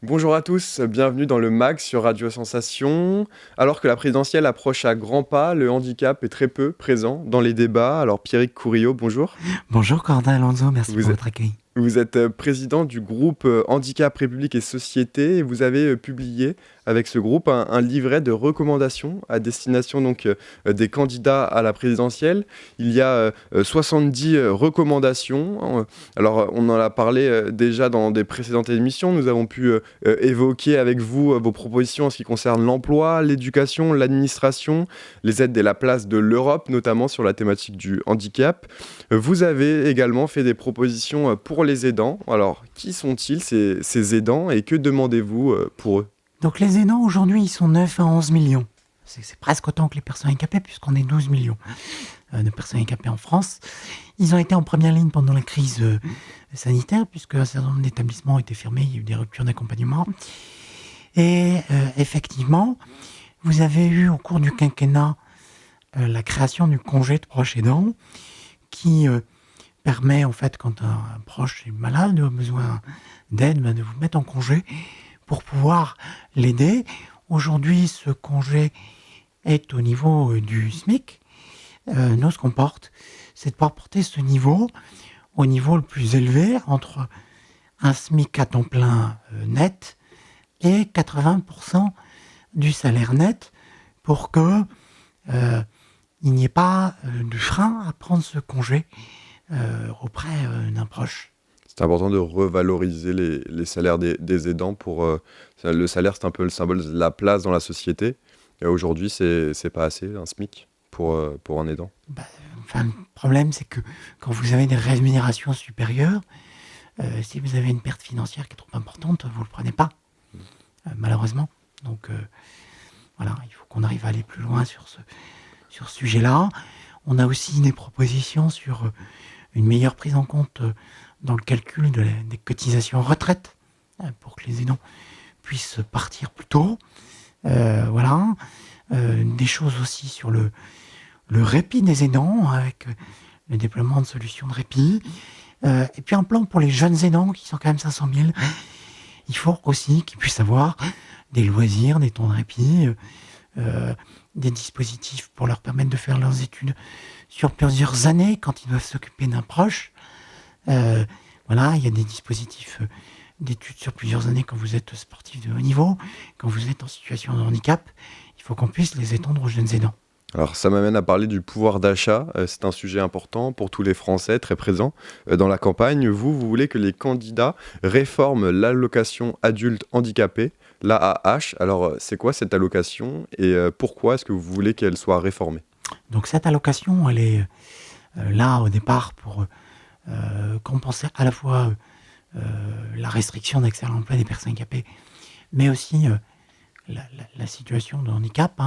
Bonjour à tous, bienvenue dans le MAG sur Radio Sensation. Alors que la présidentielle approche à grands pas, le handicap est très peu présent dans les débats. Alors Pierrick Courriot, bonjour. Bonjour Corentin Alonso, merci pour Vous êtes, votre accueil. vous êtes président du groupe Handicap, République et Société et vous avez publié avec ce groupe un livret de recommandations à destination des candidats à la présidentielle. Il y a 70 recommandations. Alors on en a parlé déjà dans des précédentes émissions. Nous avons pu évoquer avec vous vos propositions en ce qui concerne l'emploi, l'éducation, l'administration, les aides et la place de l'Europe, notamment sur la thématique du handicap. Vous avez également fait des propositions pour les aidants. Alors, qui sont-ils ces aidants et que demandez-vous pour eux? Donc les aidants aujourd'hui ils sont 9 à 11 millions. C'est presque autant que les personnes handicapées puisqu'on est 12 millions de personnes handicapées en France. Ils ont été en première ligne pendant la crise sanitaire puisque un certain nombre d'établissements ont été fermés, il y a eu des ruptures d'accompagnement. Et effectivement, vous avez eu au cours du quinquennat la création du congé de proche aidant qui permet en fait quand un proche est malade ou a besoin d'aide de vous mettre en congé pour pouvoir l'aider. Aujourd'hui, ce congé est au niveau du SMIC. Nous, ce qu'on porte, c'est de pouvoir porter ce niveau au niveau le plus élevé, entre un SMIC à temps plein net et 80% du salaire net, pour que il n'y ait pas de frein à prendre ce congé auprès d'un proche. C'est important de revaloriser les salaires des aidants. Le salaire, c'est un peu le symbole de la place dans la société. Et aujourd'hui, c'est pas assez, un SMIC, pour un aidant. Le problème, c'est que quand vous avez des rémunérations supérieures, si vous avez une perte financière qui est trop importante, vous ne le prenez pas, malheureusement. Donc, voilà, il faut qu'on arrive à aller plus loin sur ce sujet-là. On a aussi des propositions sur une meilleure prise en compte dans le calcul des cotisations retraite pour que les aidants puissent partir plus tôt. Voilà. Des choses aussi sur le répit des aidants avec le déploiement de solutions de répit. Et puis un plan pour les jeunes aidants qui sont quand même 500 000. Il faut aussi qu'ils puissent avoir des loisirs, des temps de répit, des dispositifs pour leur permettre de faire leurs études sur plusieurs années quand ils doivent s'occuper d'un proche. Voilà, il y a des dispositifs d'études sur plusieurs années quand vous êtes sportif de haut niveau, quand vous êtes en situation de handicap. Il faut qu'on puisse les étendre aux jeunes aidants. Alors ça m'amène à parler du pouvoir d'achat. C'est un sujet important pour tous les Français, très présent dans la campagne. Vous voulez que les candidats réforment l'allocation adulte handicapé, l'AAH. Alors c'est quoi cette allocation et pourquoi est-ce que vous voulez qu'elle soit réformée? Donc cette allocation, elle est là au départ pour compenser à la fois la restriction d'accès à l'emploi des personnes handicapées, mais aussi la situation de handicap,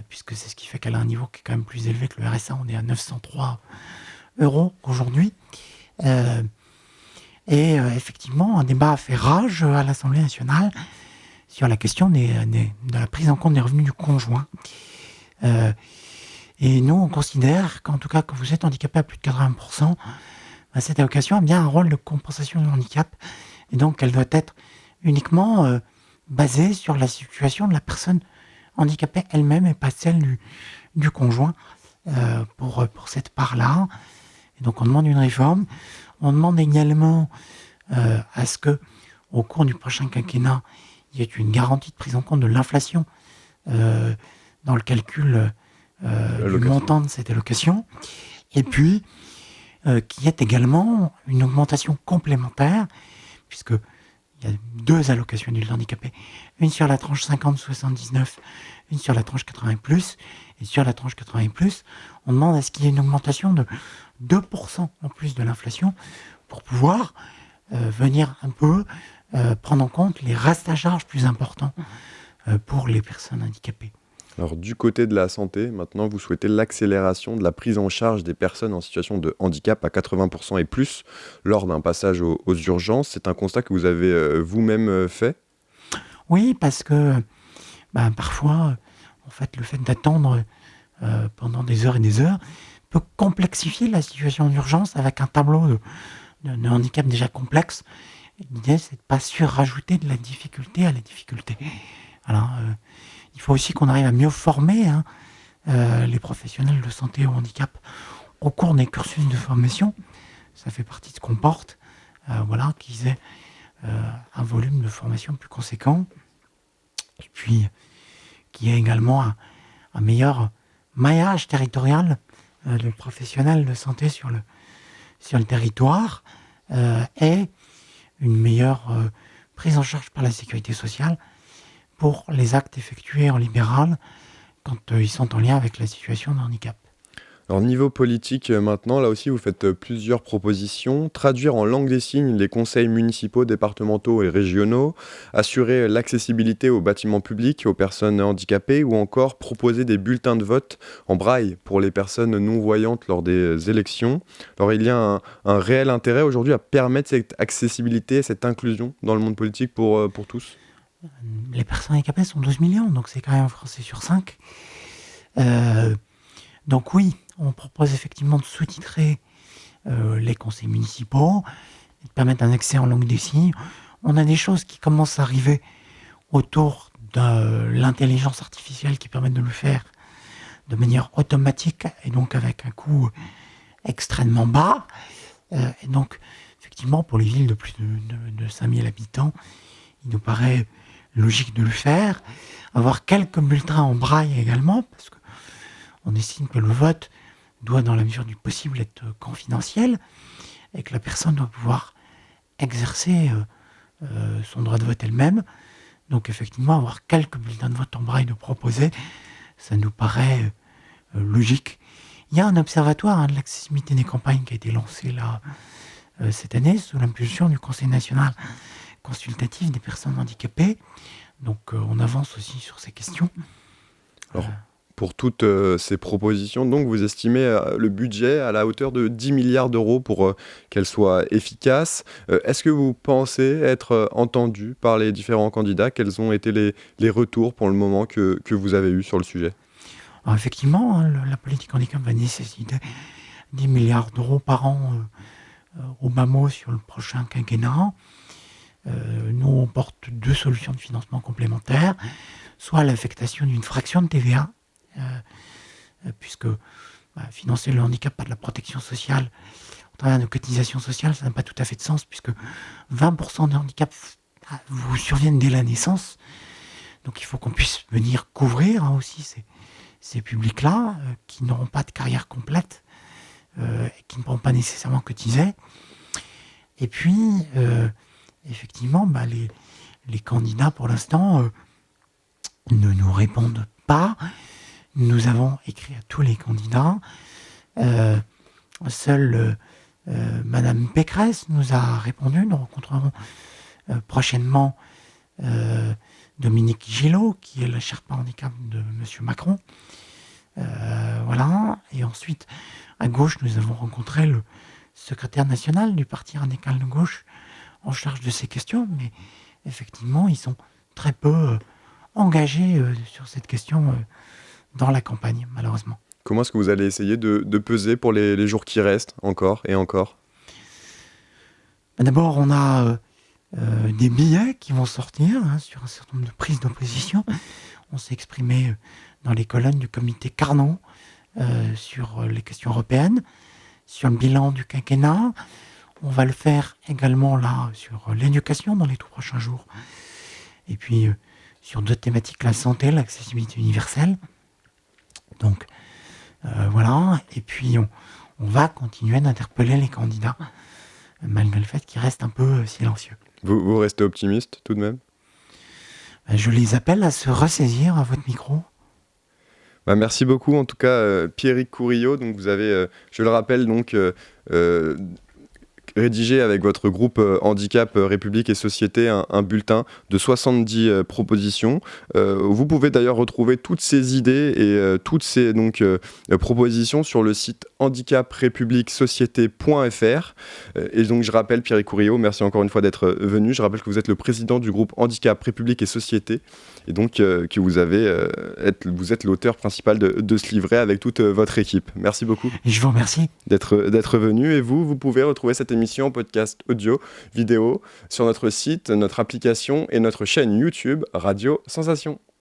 puisque c'est ce qui fait qu'elle a un niveau qui est quand même plus élevé que le RSA. On est à 903 € aujourd'hui. Et effectivement, un débat a fait rage à l'Assemblée nationale sur la question de la prise en compte des revenus du conjoint. Et nous, on considère qu'en tout cas, quand vous êtes handicapé à plus de 80%, cette allocation a bien un rôle de compensation du handicap. Et donc, elle doit être uniquement basée sur la situation de la personne handicapée elle-même et pas celle du conjoint pour cette part-là. Et donc, on demande une réforme. On demande également à ce que, au cours du prochain quinquennat, il y ait une garantie de prise en compte de l'inflation dans le calcul du montant de cette allocation. Et puis, qu'il y ait également une augmentation complémentaire, puisque il y a 2 allocations adultes handicapés, une sur la tranche 50-79, une sur la tranche 80+, et sur la tranche 80+, on demande à ce qu'il y ait une augmentation de 2% en plus de l'inflation pour pouvoir venir un peu prendre en compte les restes à charge plus importants pour les personnes handicapées. Alors du côté de la santé, maintenant vous souhaitez l'accélération de la prise en charge des personnes en situation de handicap à 80% et plus lors d'un passage aux urgences. C'est un constat que vous avez vous-même fait? Oui, parce que parfois, en fait, le fait d'attendre pendant des heures et des heures peut complexifier la situation d'urgence avec un tableau de handicap déjà complexe. L'idée, c'est de ne pas surrajouter de la difficulté à la difficulté. Alors, il faut aussi qu'on arrive à mieux former les professionnels de santé au handicap au cours des cursus de formation. Ça fait partie de ce qu'on porte, qu'ils aient un volume de formation plus conséquent. Et puis, qu'il y ait également un meilleur maillage territorial de professionnels de santé sur le territoire et une meilleure prise en charge par la sécurité sociale pour les actes effectués en libéral quand ils sont en lien avec la situation de handicap. Alors niveau politique maintenant, là aussi vous faites plusieurs propositions. Traduire en langue des signes les conseils municipaux, départementaux et régionaux, assurer l'accessibilité aux bâtiments publics, aux personnes handicapées ou encore proposer des bulletins de vote en braille pour les personnes non-voyantes lors des élections. Alors il y a un réel intérêt aujourd'hui à permettre cette accessibilité, cette inclusion dans le monde politique pour tous. Les personnes handicapées sont 12 millions, donc c'est quand même un Français sur 5. Donc oui, on propose effectivement de sous-titrer les conseils municipaux, et de permettre un accès en langue des signes. On a des choses qui commencent à arriver autour de l'intelligence artificielle qui permettent de le faire de manière automatique et donc avec un coût extrêmement bas. Et donc, effectivement, pour les villes de plus de 5000 habitants, il nous paraît logique de le faire. Avoir quelques bulletins en braille également, parce qu'on estime que le vote doit, dans la mesure du possible, être confidentiel et que la personne doit pouvoir exercer son droit de vote elle-même. Donc, effectivement, avoir quelques bulletins de vote en braille de proposer, ça nous paraît logique. Il y a un observatoire de l'accessibilité des campagnes qui a été lancé là cette année sous l'impulsion du Conseil national consultatif des personnes handicapées. Donc on avance aussi sur ces questions. Alors, pour toutes ces propositions, donc vous estimez le budget à la hauteur de 10 milliards d'euros pour qu'elles soient efficaces. Est-ce que vous pensez être entendu par les différents candidats? Quels ont été les retours pour le moment que vous avez eus sur le sujet? Alors effectivement, la politique handicap va nécessiter 10 milliards d'euros par an au bas mot sur le prochain quinquennat. Nous, on porte deux solutions de financement complémentaires, soit l'affectation d'une fraction de TVA, puisque financer le handicap par de la protection sociale au travers de cotisations sociales, ça n'a pas tout à fait de sens, puisque 20% de handicap vous surviennent dès la naissance. Donc il faut qu'on puisse venir couvrir aussi ces publics-là, qui n'auront pas de carrière complète, et qui ne pourront pas nécessairement cotiser. Et puis, effectivement, les candidats, pour l'instant, ne nous répondent pas. Nous avons écrit à tous les candidats. Seule Madame Pécresse nous a répondu. Nous rencontrerons prochainement Dominique Gillot, qui est la Sherpa handicap de M. Macron. Voilà. Et ensuite, à gauche, nous avons rencontré le secrétaire national du Parti radical de gauche en charge de ces questions, mais effectivement, ils sont très peu engagés sur cette question dans la campagne, malheureusement. Comment est-ce que vous allez essayer de peser pour les jours qui restent, encore et encore? D'abord, on a des billets qui vont sortir sur un certain nombre de prises d'opposition. On s'est exprimé dans les colonnes du comité Carnot sur les questions européennes, sur le bilan du quinquennat. On va le faire également là sur l'éducation dans les tout prochains jours. Et puis sur d'autres thématiques, la santé, l'accessibilité universelle. Donc voilà. Et puis on va continuer d'interpeller les candidats, malgré le fait qu'ils restent un peu silencieux. Vous restez optimiste tout de même? Je les appelle à se ressaisir à votre micro. Merci beaucoup en tout cas Pierrick Courillo. Donc vous avez, je le rappelle, donc rédigé avec votre groupe Handicap, République et Société un bulletin de 70 propositions. Vous pouvez d'ailleurs retrouver toutes ces idées et toutes ces propositions sur le site handicaprepubliquesociété.fr. Et donc je rappelle, Pierrick Courillo, merci encore une fois d'être venu. Je rappelle que vous êtes le président du groupe Handicap, République et Société et donc que vous êtes l'auteur principal de ce livret avec toute votre équipe. Merci beaucoup. Et je vous remercie d'être venu. Et vous pouvez retrouver cette émission en podcast audio, vidéo, sur notre site, notre application et notre chaîne YouTube Radio Sensation.